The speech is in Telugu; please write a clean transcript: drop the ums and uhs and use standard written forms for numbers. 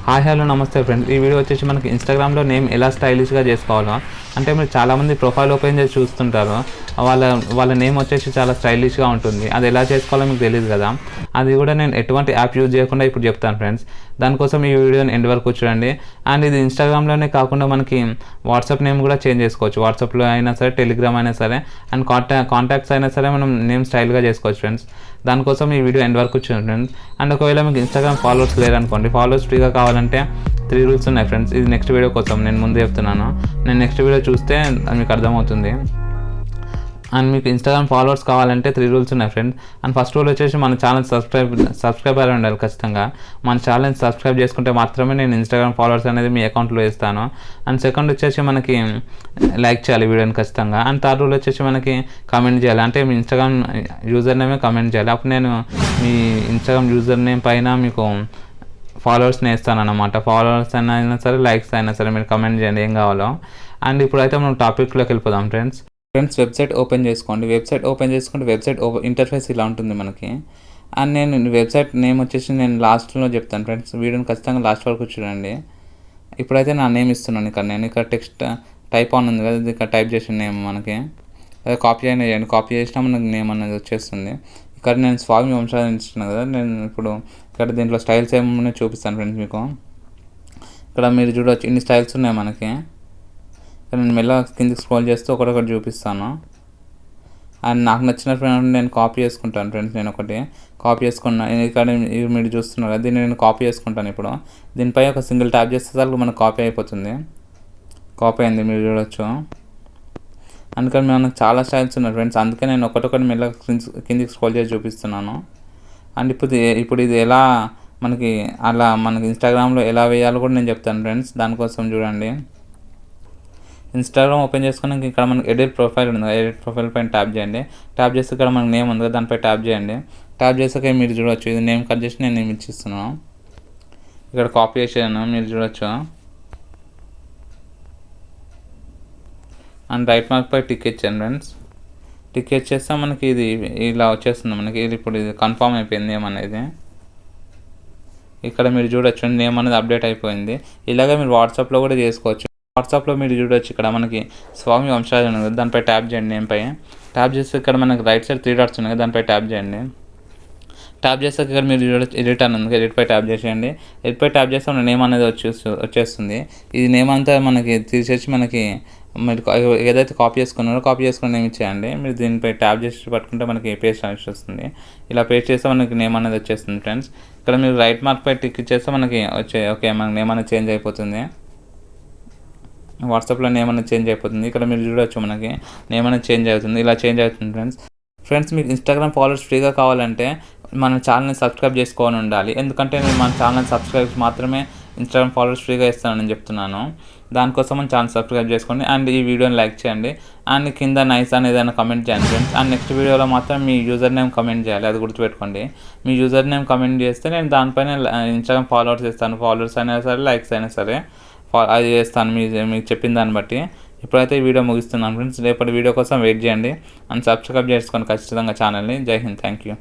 హాయ్ హలో నమస్తే ఫ్రెండ్స్. ఈ వీడియో వచ్చేసి మనకి ఇన్స్టాగ్రామ్లో నేమ్ ఎలా స్టైలిష్గా చేసుకోవాలో, అంటే మీరు చాలామంది ప్రొఫైల్ ఓపెన్ చేసి చూస్తుంటారు, వాళ్ళ నేమ్ వచ్చేసి చాలా స్టైలిష్గా ఉంటుంది. అది ఎలా చేసుకోవాలో మీకు తెలియదు కదా. అది కూడా నేను ఎటువంటి యాప్ యూజ్ చేయకుండా ఇప్పుడు చెప్తాను ఫ్రెండ్స్. దానికోసం ఈ వీడియోని ఎండ్ వరకు చూడండి. అండ్ ఇది ఇన్స్టాగ్రామ్లోనే కాకుండా మనకి వాట్సాప్ నేమ్ కూడా చేంజ్ చేసుకోవచ్చు. వాట్సాప్లో అయినా సరే, టెలిగ్రామ్ అయినా సరే, అండ్ కాంటాక్ట్స్ అయినా సరే మనం నేమ్ స్టైల్గా చేసుకోవచ్చు ఫ్రెండ్స్. దానికోసం ఈ వీడియో ఎండ్ వరకు చూడండి ఫ్రెండ్స్. అండ్ ఒకవేళ మీకు ఇన్స్టాగ్రామ్ ఫాలోవర్స్ లేరనుకోండి, ఫాలోవర్స్ ఫ్రీగా కావాలంటే 3 రూల్స్ ఉన్నాయి ఫ్రెండ్స్. ఇది నెక్స్ట్ వీడియో కోసం నేను ముందే చెప్తున్నాను. నేను నెక్స్ట్ వీడియో చూస్తే మీకు అర్థమవుతుంది. అండ్ మీకు ఇన్స్టాగ్రామ్ ఫాలోవర్స్ కావాలంటే 3 రూల్స్ ఉన్నాయి ఫ్రెండ్స్. అండ్ ఫస్ట్ రూల్ వచ్చేసి మన ఛానల్ సబ్స్క్రైబర్ ఉండాలి ఖచ్చితంగా. మన ఛానల్ సబ్స్క్రైబ్ చేసుకుంటే మాత్రమే నేను ఇన్స్టాగ్రామ్ ఫాలోవర్స్ అనేది మీ అకౌంట్లో వేస్తాను. అండ్ సెకండ్ వచ్చేసి మనకి లైక్ చేయాలి వీడియోని ఖచ్చితంగా. అండ్ థర్డ్ రూల్ వచ్చేసి మనకి కమెంట్ చేయాలి, అంటే మీ ఇన్స్టాగ్రామ్ యూజర్ నేమే కమెంట్ చేయాలి. అప్పుడు నేను మీ ఇన్స్టాగ్రామ్ యూజర్ నేమ్ పైన మీకు ఫాలోవర్స్ని వేస్తాను అన్నమాట. ఫాలోవర్స్ అయినా సరే, లైక్స్ అయినా సరే మీరు కమెంట్ చేయండి ఏం కావాలో. అండ్ ఇప్పుడైతే మనం టాపిక్లోకి వెళ్ళిపోదాం ఫ్రెండ్స్. వెబ్సైట్ ఓపెన్ చేసుకోండి. వెబ్సైట్ ఇంటర్ఫేస్ ఇలా ఉంటుంది మనకి. అండ్ నేను వెబ్సైట్ నేమ్ వచ్చేసి నేను లాస్ట్లో చెప్తాను ఫ్రెండ్స్. వీడియోని ఖచ్చితంగా లాస్ట్ వరకు చూడండి. ఇప్పుడైతే నా నేమ్ ఇస్తున్నాను. నేను ఇక్కడ టెక్స్ట్ టైప్ ఆన్ ఉంది కదా, ఇక్కడ టైప్ చేసిన నేమ్ మనకి అదే కాపీ అయినా చేయండి. కాపీ చేసినా మనకి నేమ్ అనేది వచ్చేస్తుంది. ఇక్కడ నేను స్వామి వంశరాజ్ ఇస్తున్నాను కదా. నేను ఇప్పుడు ఇక్కడ దీంట్లో స్టైల్స్ ఏమన్నా చూపిస్తాను ఫ్రెండ్స్ మీకు. ఇక్కడ మీరు చూడవచ్చు ఇన్ని స్టైల్స్ ఉన్నాయి మనకి. నేను మెల్లగా కిందకి స్క్రోల్ చేస్తూ ఒకటొకటి చూపిస్తాను. అండ్ నాకు నచ్చిన ఫ్రెండ్ నేను కాపీ చేసుకుంటాను ఫ్రెండ్స్. నేను ఒకటి కాపీ చేసుకున్నాను. ఇక్కడ మీరు చూస్తున్నారు కదా, దీన్ని నేను కాపీ చేసుకుంటాను. ఇప్పుడు దీనిపై ఒక సింగిల్ ట్యాప్ చేస్తే చాలు మనకు కాపీ అయిపోతుంది. కాపీ అయింది మీరు చూడవచ్చు. అందుకని మనకు చాలా స్టైల్స్ ఉన్నాయి ఫ్రెండ్స్. అందుకే నేను ఒకటొకటి మెల్లగా కిందికి స్క్రోల్ చేసి చూపిస్తున్నాను. అండ్ ఇప్పుడు ఇది ఎలా మనకి ఇన్స్టాగ్రామ్లో ఎలా వేయాలో కూడా నేను చెప్తాను ఫ్రెండ్స్. దానికోసం చూడండి. ఇన్స్టాగ్రామ్ ఓపెన్ చేసుకున్నాక ఇక్కడ మనకి ఎడిట్ ప్రొఫైల్ ఉంది. ఎడిట్ ప్రొఫైల్ పైన ట్యాప్ చేయండి. ట్యాప్ చేస్తే ఇక్కడ మనకి నేమ్ ఉంది కదా, దానిపై ట్యాప్ చేయండి. ట్యాప్ చేసాక మీరు చూడవచ్చు, ఇది నేమ్ కట్ చేసి నేను నేమ్ ఇచ్చిస్తున్నాను. ఇక్కడ కాపీ చేసాను మీరు చూడవచ్చు. అండ్ రైట్ మార్క్ పై టిక్ ఇచ్చాను ఫ్రెండ్స్. టిక్ ఇచ్చేస్తే మనకి ఇది ఇలా వచ్చేస్తుంది మనకి. ఇప్పుడు ఇది కన్ఫామ్ అయిపోయింది నేమ్ అనేది. ఇక్కడ మీరు చూడొచ్చు నేమ్ అనేది అప్డేట్ అయిపోయింది. ఇలాగే మీరు వాట్సాప్లో కూడా చేసుకోవచ్చు. వాట్సాప్లో మీరు చూడొచ్చు, ఇక్కడ మనకి స్వామి వంశరాజ్ ఉంది కదా, దానిపై ట్యాప్ చేయండి. నేమ్పై ట్యాప్ చేస్తే ఇక్కడ మనకి రైట్ సైడ్ 3 డాట్స్ ఉన్నాయి కదా, దానిపై ట్యాప్ చేయండి. ట్యాప్ చేస్తే ఇక్కడ మీరు చూడొచ్చు ఎడిట్ అని ఉంది. ఎడిట్పై ట్యాప్ చేసేయండి. ఎడిట్పై ట్యాప్ చేస్తే మన నేమ్ అనేది వచ్చేస్తుంది. ఇది నేమ్ అంతా మనకి తీసేసి మనకి మీరు ఏదైతే కాపీ చేసుకుని నేమ్ ఇచ్చేయండి. మీరు దీనిపై ట్యాప్ చేసి పట్టుకుంటే మనకి పేస్ట్ అనేది వస్తుంది. ఇలా పేస్ట్ చేస్తే మనకి నేమ్ అనేది వచ్చేస్తుంది ఫ్రెండ్స్. ఇక్కడ మీరు రైట్ మార్క్ పై టిక్ ఇచ్చేస్తే మనకి ఓకే మనకి నేమ్ అనేది చేంజ్ అయిపోతుంది. వాట్సాప్లో నేమ్ అనేది చేంజ్ అయిపోతుంది. ఇక్కడ మీరు చూడవచ్చు మనకి నేమ్ అనేది చేంజ్ అవుతుంది. ఇలా చేంజ్ అవుతుంది ఫ్రెండ్స్. మీకు ఇన్స్టాగ్రామ్ ఫాలోవర్స్ ఫ్రీగా కావాలంటే మన ఛానల్ని సబ్స్క్రైబ్ చేసుకోని ఉండాలి. ఎందుకంటే నేను మన ఛానల్ సబ్స్క్రైబ్ మాత్రమే ఇన్స్టాగ్రామ్ ఫాలోవర్స్ ఫ్రీగా ఇస్తానని చెప్తున్నాను. దానికోసం మన ఛానల్ సబ్స్క్రైబ్ చేసుకోండి. అండ్ ఈ వీడియోని లైక్ చేయండి. అండ్ కింద నైస్ అని ఏదైనా కమెంట్ చేయండి ఫ్రెండ్స్. అండ్ నెక్స్ట్ వీడియోలో మాత్రం మీ యూజర్ నేమ్ కమెంట్ చేయాలి, అది గుర్తుపెట్టుకోండి. మీ యూజర్ నేమ్ కమెంట్ చేస్తే నేను దానిపైన ఇన్స్టాగ్రామ్ ఫాలోవర్స్ ఇస్తాను. ఫాలోవర్స్ అయినా సరే, లైక్స్ అయినా సరే అది చేస్తాను మీకు చెప్పిన దాన్ని బట్టి. ఇప్పుడైతే ఈ వీడియో ముగిస్తున్నాను ఫ్రెండ్స్. రేపటి వీడియో కోసం వెయిట్ చేయండి. అండ్ సబ్స్క్రైబ్ చేసుకోండి ఖచ్చితంగా ఛానల్ని. జై హింద్, థ్యాంక్ యూ.